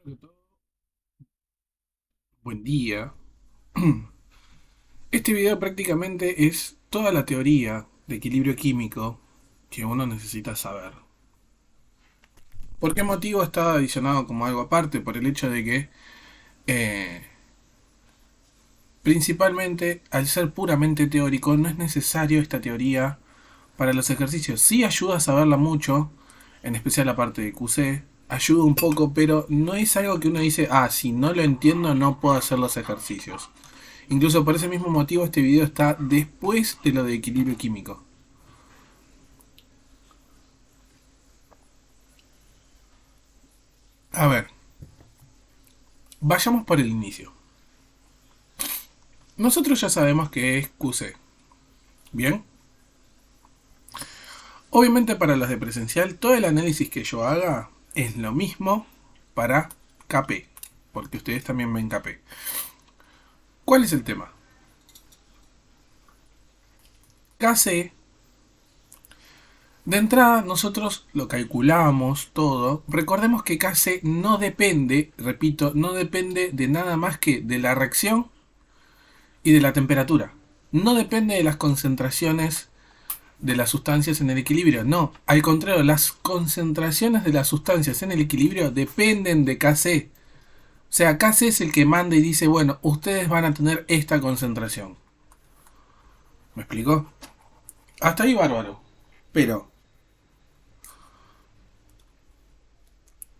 Sobre todo, buen día. Este video prácticamente es toda la teoría de equilibrio químico que uno necesita saber. ¿Por qué motivo está adicionado como algo aparte? Por el hecho de que, eh, principalmente, al ser puramente teórico, no es necesario esta teoría para los ejercicios. Sí ayuda a saberla mucho, en especial la parte de QC, ayuda un poco, pero no es algo que uno dice, si no lo entiendo no puedo hacer los ejercicios. Incluso por ese mismo motivo este video está después de lo de equilibrio químico. A ver, vayamos por el inicio. Nosotros ya sabemos que es QC. Bien. Obviamente para los de presencial, todo el análisis que yo haga es lo mismo para KP. Porque ustedes también ven KP. ¿Cuál es el tema? KC, de entrada nosotros lo calculamos todo. Recordemos que KC no depende, repito, no depende de nada más que de la reacción y de la temperatura. No depende de las concentraciones de las sustancias en el equilibrio. No, al contrario, las concentraciones de las sustancias en el equilibrio dependen de Kc. O sea, Kc es el que manda y dice, bueno, ustedes van a tener esta concentración. ¿Me explico? Hasta ahí bárbaro. Pero,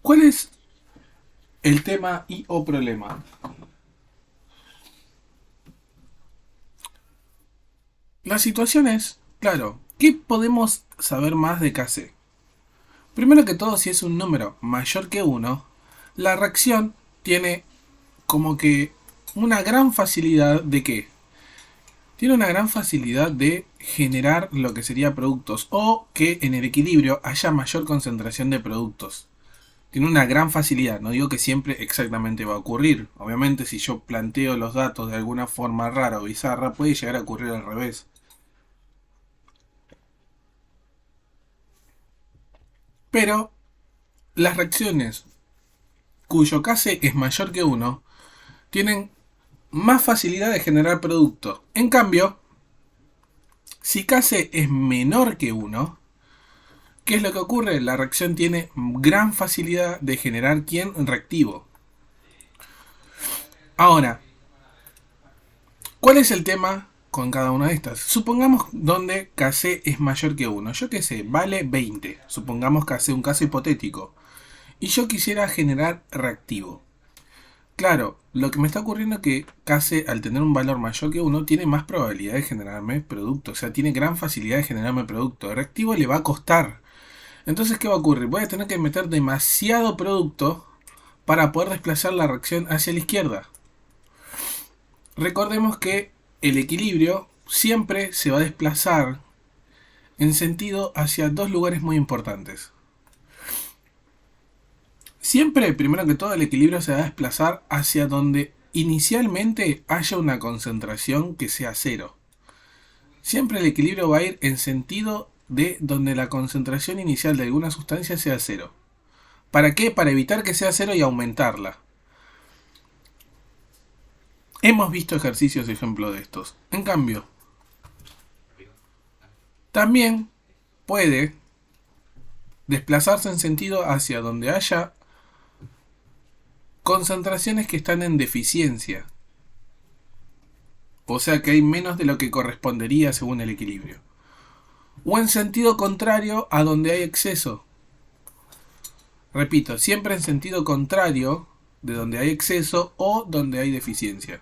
¿cuál es el tema y o problema? La situación es, claro, ¿qué podemos saber más de Kc? Primero que todo, si es un número mayor que 1, la reacción tiene como que una gran facilidad de qué? Tiene una gran facilidad de generar lo que sería productos o que en el equilibrio haya mayor concentración de productos. Tiene una gran facilidad, no digo que siempre exactamente va a ocurrir. Obviamente si yo planteo los datos de alguna forma rara o bizarra puede llegar a ocurrir al revés. Pero las reacciones cuyo Kc es mayor que 1 tienen más facilidad de generar producto. En cambio, si Kc es menor que 1, ¿qué es lo que ocurre? La reacción tiene gran facilidad de generar ¿quién? Reactivo. Ahora, ¿cuál es el tema con cada una de estas? Supongamos donde Kc es mayor que 1. Yo qué sé, vale 20. Supongamos Kc, un caso hipotético. Y yo quisiera generar reactivo. Claro, lo que me está ocurriendo es que Kc, al tener un valor mayor que 1, tiene más probabilidad de generarme producto. O sea, tiene gran facilidad de generarme producto. El reactivo le va a costar. Entonces, ¿qué va a ocurrir? Voy a tener que meter demasiado producto para poder desplazar la reacción hacia la izquierda. Recordemos que el equilibrio siempre se va a desplazar en sentido hacia dos lugares muy importantes. Siempre, primero que todo, el equilibrio se va a desplazar hacia donde inicialmente haya una concentración que sea cero. Siempre el equilibrio va a ir en sentido de donde la concentración inicial de alguna sustancia sea cero. ¿Para qué? Para evitar que sea cero y aumentarla. Hemos visto ejercicios ejemplo de estos. En cambio, también puede desplazarse en sentido hacia donde haya concentraciones que están en deficiencia. O sea que hay menos de lo que correspondería según el equilibrio. O en sentido contrario a donde hay exceso. Repito, siempre en sentido contrario de donde hay exceso o donde hay deficiencia.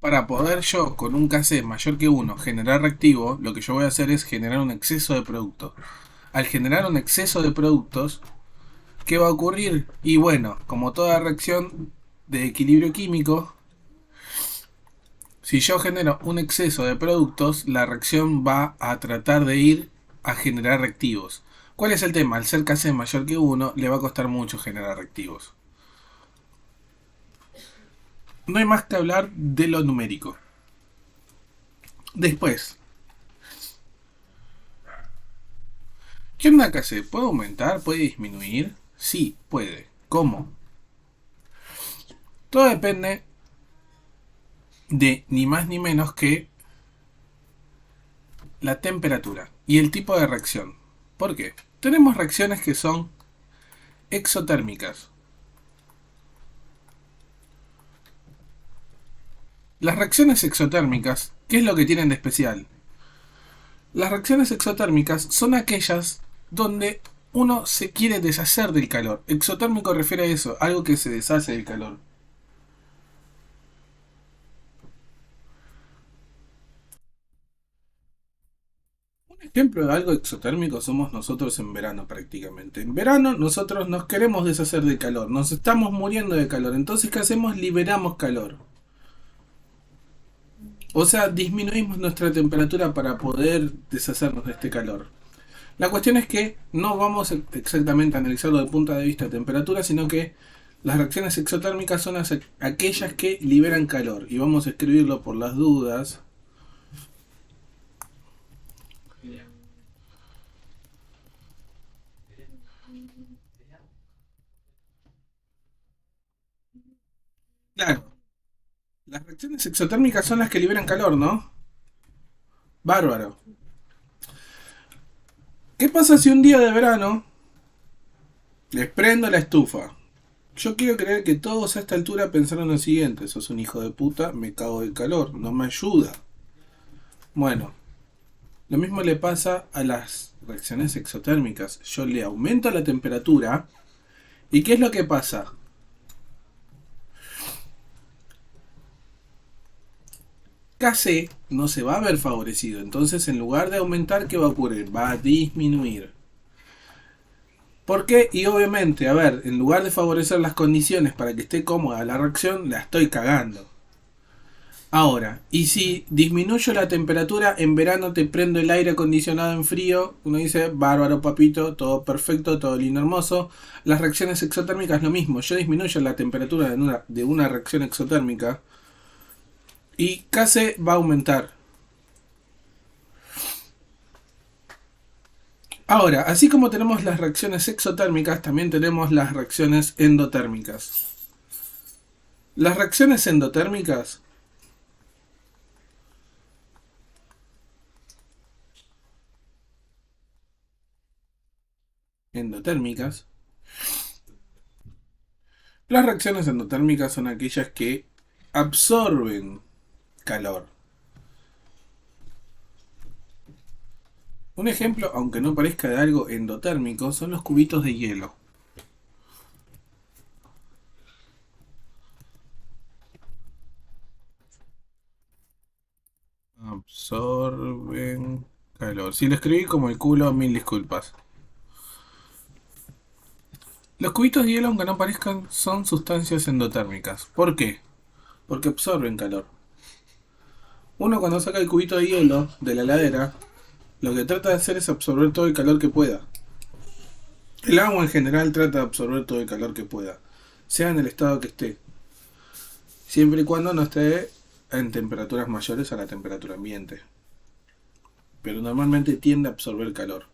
Para poder yo, con un Kc mayor que 1, generar reactivo, lo que yo voy a hacer es generar un exceso de producto. Al generar un exceso de productos, ¿qué va a ocurrir? Y bueno, como toda reacción de equilibrio químico, si yo genero un exceso de productos, la reacción va a tratar de ir a generar reactivos. ¿Cuál es el tema? Al ser Kc mayor que 1, le va a costar mucho generar reactivos. No hay más que hablar de lo numérico. Después, ¿Qué onda KC? ¿Puede aumentar? ¿Puede disminuir? Sí, puede. ¿Cómo? Todo depende de ni más ni menos que la temperatura y el tipo de reacción. ¿Por qué? Tenemos reacciones que son exotérmicas. Las reacciones exotérmicas, ¿qué es lo que tienen de especial? Las reacciones exotérmicas son aquellas donde uno se quiere deshacer del calor. Exotérmico refiere a eso, algo que se deshace del calor. Un ejemplo de algo exotérmico somos nosotros en verano prácticamente. En verano nosotros nos queremos deshacer del calor, nos estamos muriendo de calor. Entonces, ¿qué hacemos? Liberamos calor. O sea, disminuimos nuestra temperatura para poder deshacernos de este calor. La cuestión es que no vamos exactamente a analizarlo desde el punto de vista de temperatura, sino que las reacciones exotérmicas son aquellas que liberan calor. Y vamos a escribirlo por las dudas. Claro, las reacciones exotérmicas son las que liberan calor, ¿no? Bárbaro. ¿Qué pasa si un día de verano les prendo la estufa? Yo quiero creer que todos a esta altura pensaron lo siguiente: sos un hijo de puta, me cago de calor, no me ayuda. Bueno, lo mismo le pasa a las reacciones exotérmicas. Yo le aumento la temperatura y ¿qué es lo que pasa? KC no se va a ver favorecido. Entonces, en lugar de aumentar, ¿qué va a ocurrir? Va a disminuir. ¿Por qué? Y obviamente, a ver, en lugar de favorecer las condiciones para que esté cómoda la reacción, la estoy cagando. Ahora, y si disminuyo la temperatura, en verano te prendo el aire acondicionado en frío, uno dice, bárbaro papito, todo perfecto, todo lindo, hermoso. Las reacciones exotérmicas lo mismo, yo disminuyo la temperatura de una reacción exotérmica y KC va a aumentar. Ahora, así como tenemos las reacciones exotérmicas, también tenemos las reacciones endotérmicas. Las reacciones endotérmicas, las reacciones endotérmicas son aquellas que absorben calor. Un ejemplo, aunque no parezca de algo endotérmico, son los cubitos de hielo. Absorben calor. Si lo escribí como el culo, mil disculpas. Los cubitos de hielo, aunque no parezcan, son sustancias endotérmicas. ¿Por qué? Porque absorben calor. Uno cuando saca el cubito de hielo de la heladera, lo que trata de hacer es absorber todo el calor que pueda. El agua en general trata de absorber todo el calor que pueda, sea en el estado que esté, siempre y cuando no esté en temperaturas mayores a la temperatura ambiente. Pero normalmente tiende a absorber calor.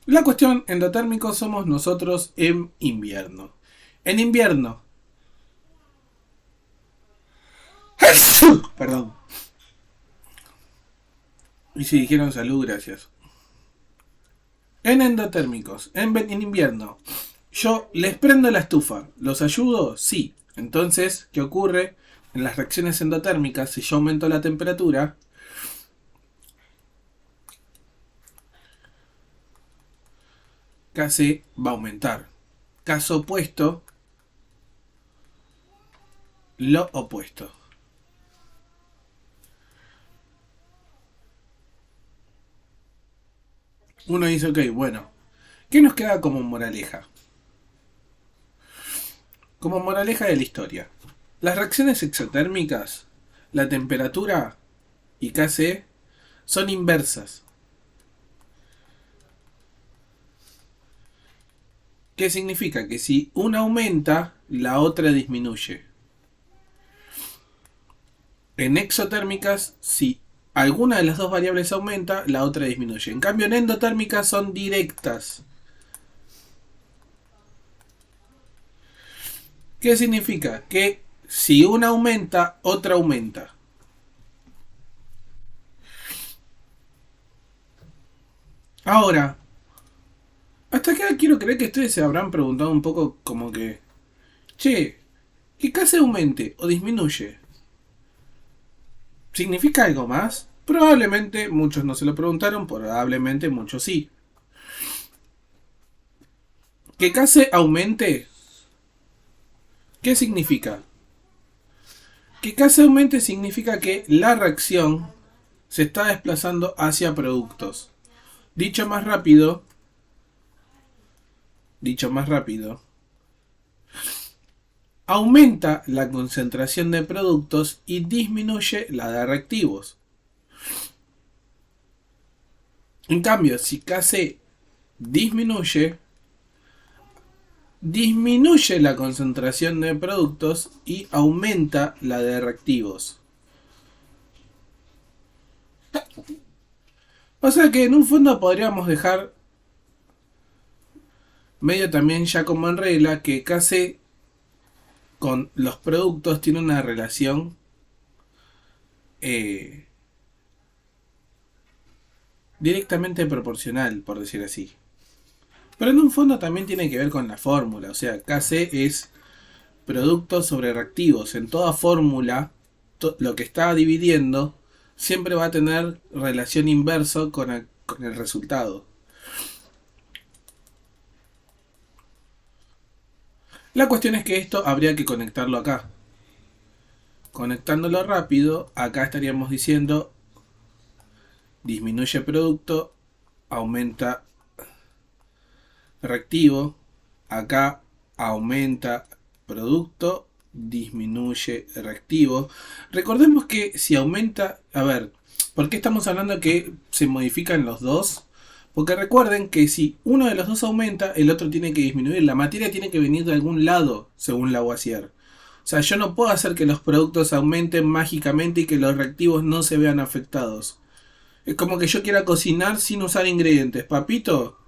La cuestión endotérmico somos nosotros en invierno. En invierno. Perdón. Y si dijeron salud, gracias. En endotérmicos, en invierno, yo les prendo la estufa. ¿Los ayudo? Sí. Entonces, ¿qué ocurre? En las reacciones endotérmicas, si yo aumento la temperatura, casi va a aumentar. Caso opuesto, lo opuesto. Uno dice, ok, bueno, ¿qué nos queda como moraleja? Como moraleja de la historia. Las reacciones exotérmicas, la temperatura y Kc son inversas. ¿Qué significa? Que si una aumenta, la otra disminuye. En exotérmicas, si alguna de las dos variables aumenta, la otra disminuye. En cambio, en endotérmica son directas. ¿Qué significa? Que si una aumenta, otra aumenta. Ahora, hasta acá quiero creer que ustedes se habrán preguntado un poco como que, che, que K se aumente o disminuye, ¿significa algo más? Probablemente muchos no se lo preguntaron, probablemente muchos sí. Que K aumente, ¿qué significa? Que K aumente significa que la reacción se está desplazando hacia productos. Dicho más rápido, aumenta la concentración de productos y disminuye la de reactivos. En cambio, si Kc disminuye, disminuye la concentración de productos y aumenta la de reactivos. O sea que en un fondo podríamos dejar medio también ya como en regla que Kc con los productos tiene una relación directamente proporcional, por decir así. Pero en un fondo también tiene que ver con la fórmula. O sea, Kc es productos sobre reactivos. En toda fórmula, lo que está dividiendo siempre va a tener relación inverso con el resultado. La cuestión es que esto habría que conectarlo acá. Conectándolo rápido, acá estaríamos diciendo disminuye producto, aumenta reactivo, acá aumenta producto, disminuye reactivo. Recordemos que si aumenta, a ver, ¿por qué estamos hablando que se modifican los dos? Porque recuerden que si uno de los dos aumenta, el otro tiene que disminuir. La materia tiene que venir de algún lado, según Lavoisier. O sea, yo no puedo hacer que los productos aumenten mágicamente y que los reactivos no se vean afectados. Es como que yo quiera cocinar sin usar ingredientes. Papito,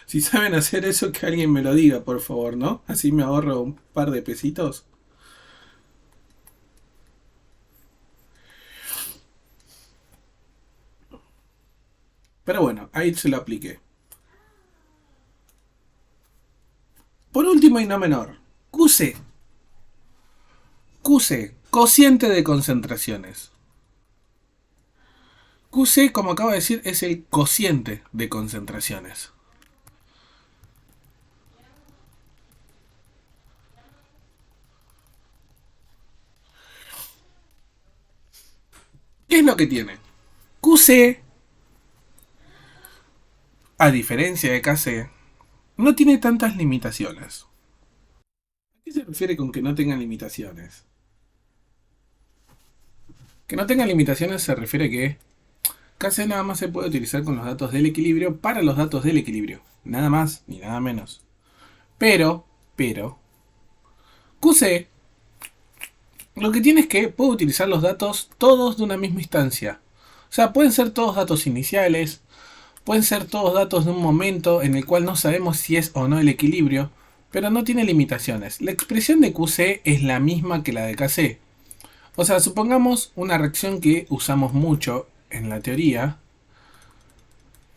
si saben hacer eso, que alguien me lo diga, por favor, ¿no? Así me ahorro un par de pesitos. Pero bueno, ahí se lo apliqué. Por último y no menor, QC. QC, cociente de concentraciones. QC, como acabo de decir, es el cociente de concentraciones. ¿Qué es lo que tiene? QC, a diferencia de KC, no tiene tantas limitaciones. ¿A qué se refiere con que no tenga limitaciones? Que no tenga limitaciones se refiere que KC nada más se puede utilizar con los datos del equilibrio para los datos del equilibrio. Nada más ni nada menos. Pero, QC lo que tiene es que puede utilizar los datos todos de una misma instancia. O sea, pueden ser todos datos iniciales, pueden ser todos datos de un momento en el cual no sabemos si es o no el equilibrio, pero no tiene limitaciones. La expresión de QC es la misma que la de KC. O sea, supongamos una reacción que usamos mucho en la teoría,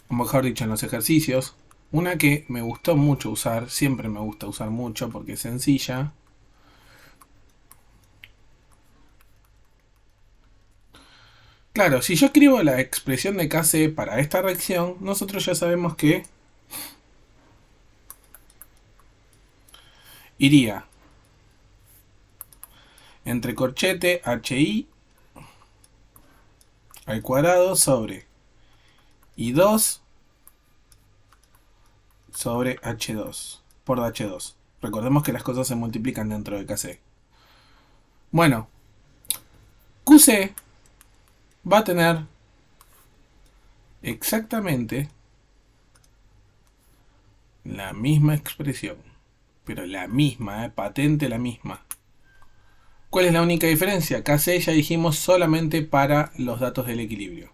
o mejor dicho en los ejercicios, una que me gustó mucho usar, siempre me gusta usar mucho porque es sencilla. Claro, si yo escribo la expresión de Kc para esta reacción, nosotros ya sabemos que iría entre corchete HI al cuadrado sobre I2 sobre H2 por H2. Recordemos que las cosas se multiplican dentro de Kc. Bueno, QC va a tener exactamente la misma expresión. Pero la misma, patente la misma. ¿Cuál es la única diferencia? KC ya dijimos solamente para los datos del equilibrio.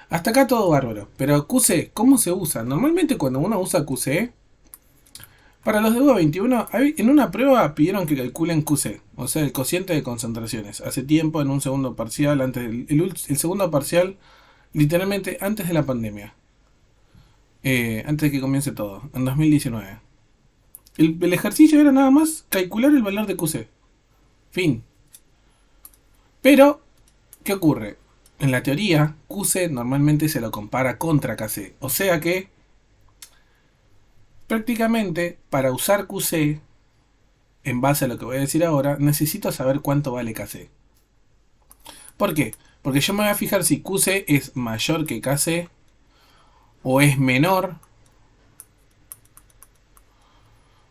Hasta acá todo bárbaro. Pero QC, ¿cómo se usa? Normalmente cuando uno usa QC, para los de UA21, en una prueba pidieron que calculen QC, o sea, el cociente de concentraciones. Hace tiempo, en un segundo parcial, el segundo parcial, literalmente antes de la pandemia. Antes de que comience todo, en 2019. El ejercicio era nada más calcular el valor de QC. Fin. Pero, ¿qué ocurre? En la teoría, QC normalmente se lo compara contra KC. O sea que, prácticamente, para usar QC, en base a lo que voy a decir ahora, necesito saber cuánto vale KC. ¿Por qué? Porque yo me voy a fijar si QC es mayor que KC o es menor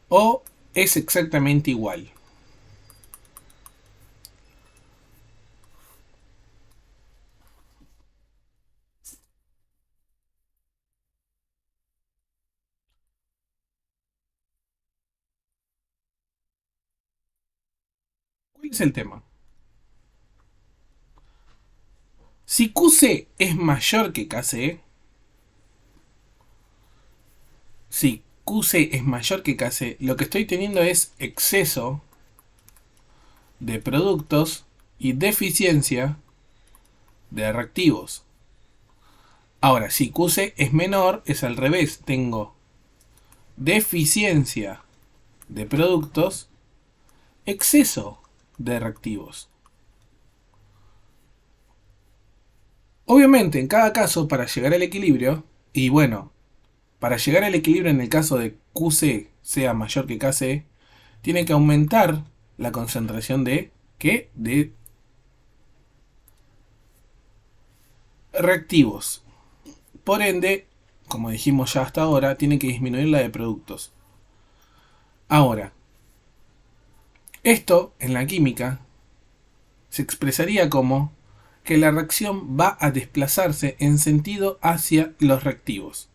o es exactamente igual. ¿Cuál es el tema? Si QC es mayor que KC, si QC es mayor que KC, lo que estoy teniendo es exceso de productos y deficiencia de reactivos. Ahora, si QC es menor, es al revés. Tengo deficiencia de productos, exceso de reactivos. Obviamente, en cada caso, para llegar al equilibrio, y bueno, para llegar al equilibrio en el caso de QC sea mayor que KC, tiene que aumentar la concentración de ¿qué? De reactivos. Por ende, como dijimos ya hasta ahora, tiene que disminuir la de productos. Ahora, esto en la química se expresaría como que la reacción va a desplazarse en sentido hacia los reactivos.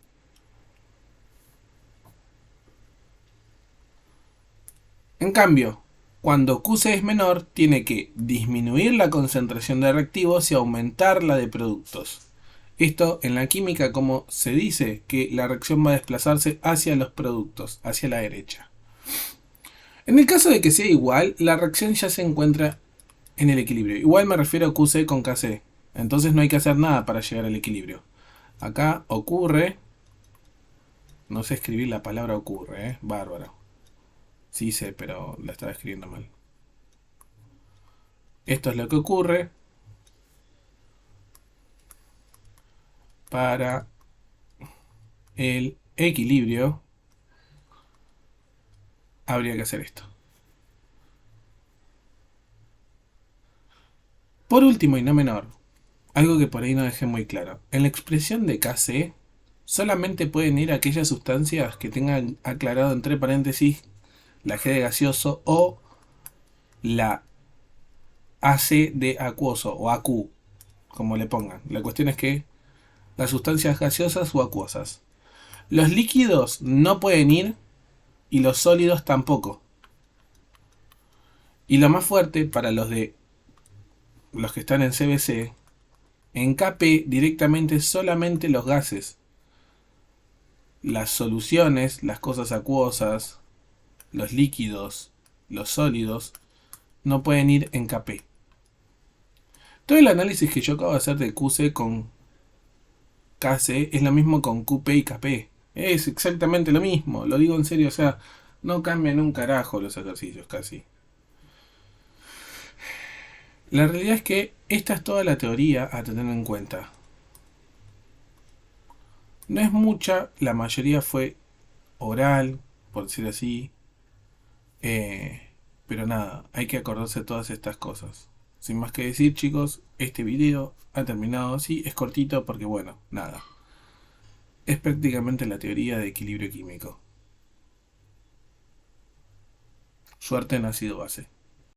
En cambio, cuando QC es menor, tiene que disminuir la concentración de reactivos y aumentar la de productos. Esto en la química, como se dice, que la reacción va a desplazarse hacia los productos, hacia la derecha. En el caso de que sea igual, la reacción ya se encuentra en el equilibrio. Igual me refiero a QC con KC. Entonces no hay que hacer nada para llegar al equilibrio. Acá ocurre... No sé escribir la palabra ocurre, bárbaro. Sí sé, pero la estaba escribiendo mal. Esto es lo que ocurre para el equilibrio. Habría que hacer esto. Por último y no menor, algo que por ahí no dejé muy claro. En la expresión de KC solamente pueden ir aquellas sustancias que tengan aclarado entre paréntesis la G de gaseoso o la AC de acuoso o AQ, como le pongan. La cuestión es que las sustancias gaseosas o acuosas. Los líquidos no pueden ir y los sólidos tampoco. Y lo más fuerte para los que están en CBC, en KP directamente solamente los gases. Las soluciones, las cosas acuosas, los líquidos, los sólidos, no pueden ir en KP. Todo el análisis que yo acabo de hacer de QC con KC es lo mismo con QP y KP. Es exactamente lo mismo, lo digo en serio, o sea, no cambian un carajo los ejercicios casi. La realidad es que esta es toda la teoría a tener en cuenta. No es mucha, la mayoría fue oral, por decir así. Pero nada, hay que acordarse de todas estas cosas. Sin más que decir, chicos, este video ha terminado así. Es cortito porque, bueno, nada. Es prácticamente la teoría de equilibrio químico. Suerte en ácido base.